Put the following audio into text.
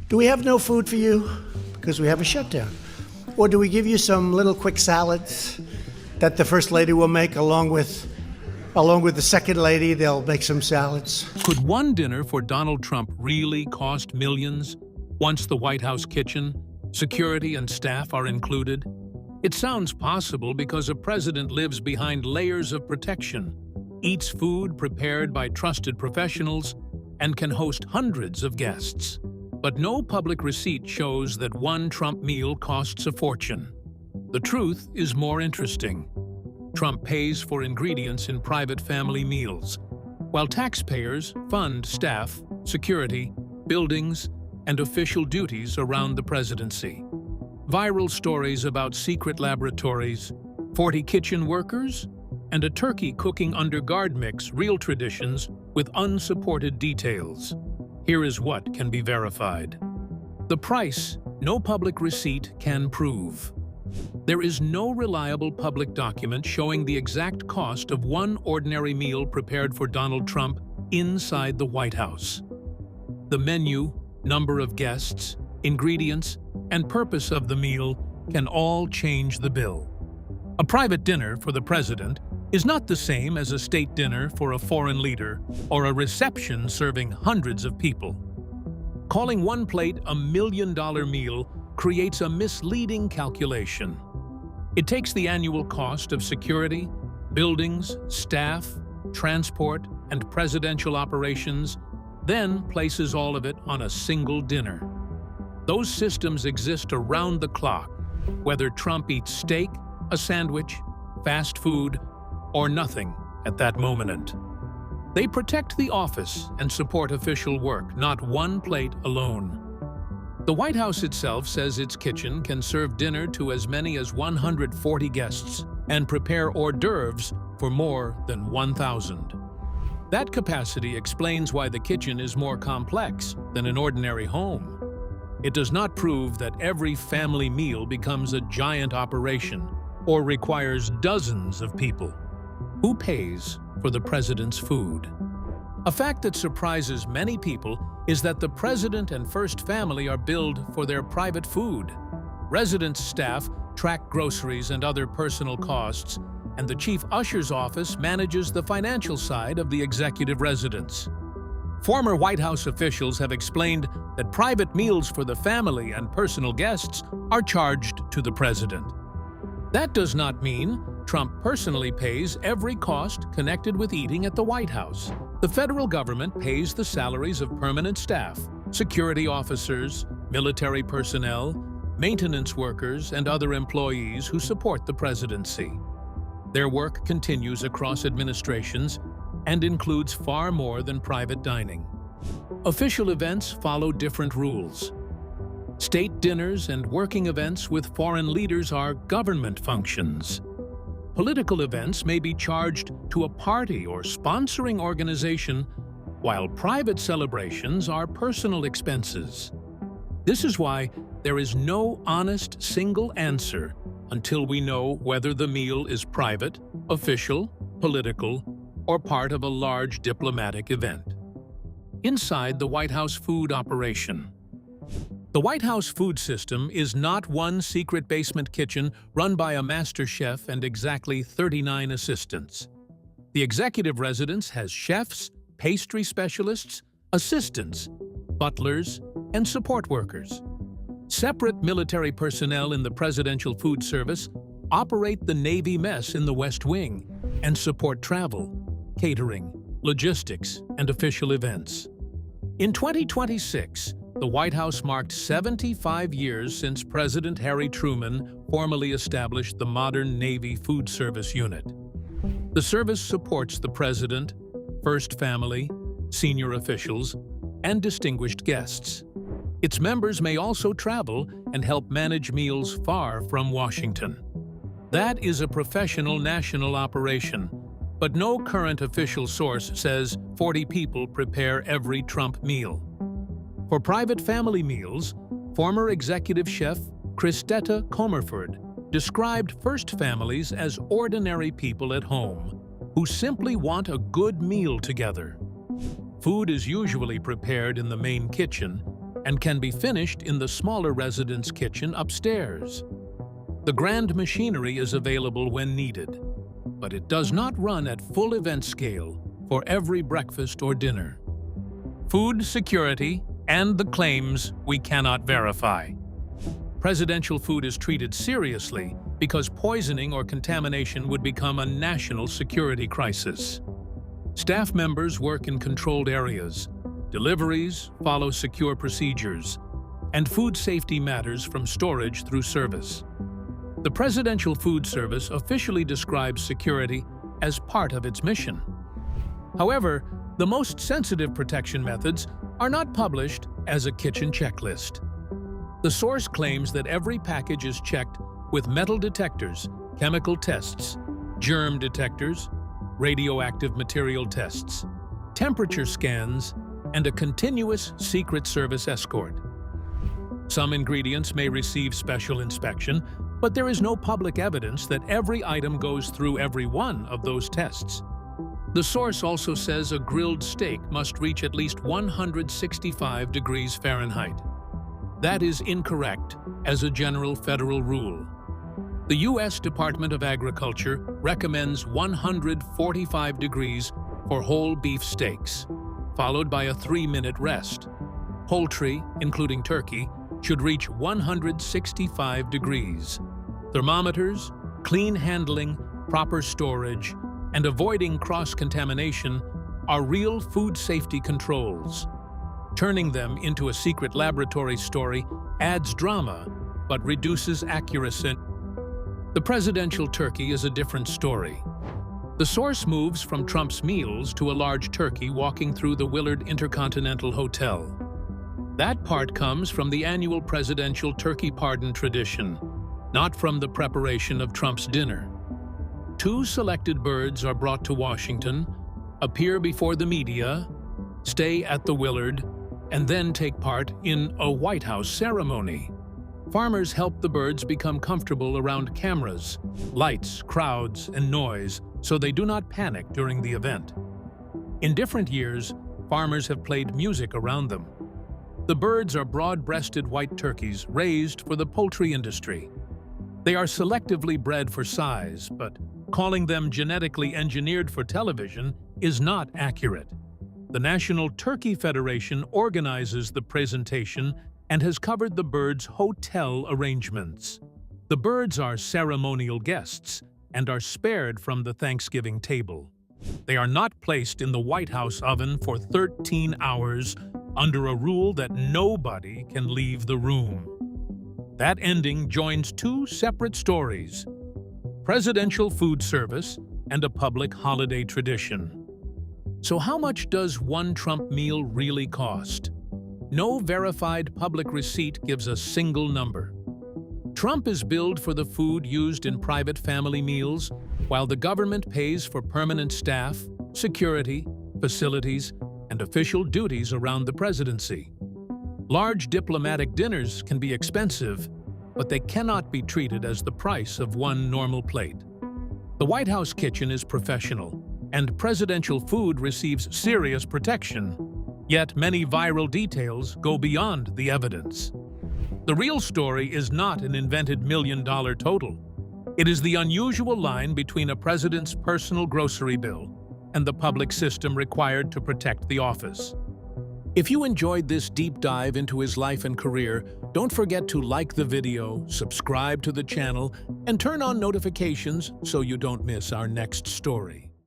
Do we have no food for you because we have a shutdown? Or do we give you some little quick salads that the First Lady will make along with the Second Lady? They'll make some salads. Could one dinner for Donald Trump really cost millions once the White House kitchen, security, and staff are included? It sounds possible because a president lives behind layers of protection, eats food prepared by trusted professionals, and can host hundreds of guests. But no public receipt shows that one Trump meal costs a fortune. The truth is more interesting. Trump pays for ingredients in private family meals, while taxpayers fund staff, security, buildings, and official duties around the presidency. Viral stories about secret laboratories, 40 kitchen workers, and a turkey cooking under guard mix real traditions with unsupported details. Here is what can be verified. The price no public receipt can prove. There is no reliable public document showing the exact cost of one ordinary meal prepared for Donald Trump inside the White House. The menu, number of guests, ingredients, and purpose of the meal can all change the bill. A private dinner for the president is not the same as a state dinner for a foreign leader or a reception serving hundreds of people. Calling one plate a $1 million meal creates a misleading calculation. It takes the annual cost of security, buildings, staff, transport, and presidential operations, then places all of it on a single dinner. Those systems exist around the clock, whether Trump eats steak, a sandwich, fast food, or nothing at that moment. They protect the office and support official work, not one plate alone. The White House itself says its kitchen can serve dinner to as many as 140 guests and prepare hors d'oeuvres for more than 1,000. That capacity explains why the kitchen is more complex than an ordinary home. It does not prove that every family meal becomes a giant operation or requires dozens of people. Who pays for the president's food? A fact that surprises many people is that the president and first family are billed for their private food. Residence staff track groceries and other personal costs, and the chief usher's office manages the financial side of the executive residence. Former White House officials have explained that private meals for the family and personal guests are charged to the president. That does not mean Trump personally pays every cost connected with eating at the White House. The federal government pays the salaries of permanent staff, security officers, military personnel, maintenance workers, and other employees who support the presidency. Their work continues across administrations and includes far more than private dining. Official events follow different rules. State dinners and working events with foreign leaders are government functions. Political events may be charged to a party or sponsoring organization, while private celebrations are personal expenses. This is why there is no honest single answer until we know whether the meal is private, official, political, or part of a large diplomatic event. Inside the White House food operation. The White House food system is not one secret basement kitchen run by a master chef and exactly 39 assistants. The executive residence has chefs, pastry specialists, assistants, butlers, and support workers. Separate military personnel in the Presidential Food Service operate the Navy mess in the West Wing and support travel, catering, logistics, and official events. In 2026, the White House marked 75 years since President Harry Truman formally established the modern Navy Food Service unit. The service supports the president, first family, senior officials, and distinguished guests. Its members may also travel and help manage meals far from Washington. That is a professional national operation, but no current official source says 40 people prepare every Trump meal. For private family meals, former executive chef Christetta Comerford described first families as ordinary people at home who simply want a good meal together. Food is usually prepared in the main kitchen, and can be finished in the smaller residence kitchen upstairs. The grand machinery is available when needed, but it does not run at full event scale for every breakfast or dinner. Food security and the claims we cannot verify. Presidential food is treated seriously because poisoning or contamination would become a national security crisis. Staff members work in controlled areas, deliveries follow secure procedures, and food safety matters from storage through service. The Presidential Food Service officially describes security as part of its mission. However, the most sensitive protection methods are not published as a kitchen checklist. The source claims that every package is checked with metal detectors, chemical tests, germ detectors, radioactive material tests, temperature scans, and a continuous Secret Service escort. Some ingredients may receive special inspection, but there is no public evidence that every item goes through every one of those tests. The source also says a grilled steak must reach at least 165 degrees Fahrenheit. That is incorrect as a general federal rule. The U.S. Department of Agriculture recommends 145 degrees for whole beef steaks, followed by a 3-minute rest. Poultry, including turkey, should reach 165 degrees. Thermometers, clean handling, proper storage, and avoiding cross-contamination are real food safety controls. Turning them into a secret laboratory story adds drama, but reduces accuracy. The presidential turkey is a different story. The source moves from Trump's meals to a large turkey walking through the Willard Intercontinental Hotel. That part comes from the annual presidential turkey pardon tradition, not from the preparation of Trump's dinner. 2 selected birds are brought to Washington, appear before the media, stay at the Willard, and then take part in a White House ceremony. Farmers help the birds become comfortable around cameras, lights, crowds, and noise so they do not panic during the event. In different years, farmers have played music around them. The birds are broad-breasted white turkeys raised for the poultry industry. They are selectively bred for size, but calling them genetically engineered for television is not accurate. The National Turkey Federation organizes the presentation and has covered the birds' hotel arrangements. The birds are ceremonial guests and are spared from the Thanksgiving table. They are not placed in the White House oven for 13 hours under a rule that nobody can leave the room. That ending joins 2 separate stories: Presidential Food Service and a public holiday tradition. So how much does one Trump meal really cost? No verified public receipt gives a single number. Trump is billed for the food used in private family meals, while the government pays for permanent staff, security, facilities, and official duties around the presidency. Large diplomatic dinners can be expensive, but they cannot be treated as the price of one normal plate. The White House kitchen is professional, and presidential food receives serious protection, yet many viral details go beyond the evidence. The real story is not an invented $1,000,000 total. It is the unusual line between a president's personal grocery bill and the public system required to protect the office. If you enjoyed this deep dive into his life and career, don't forget to like the video, subscribe to the channel, and turn on notifications so you don't miss our next story.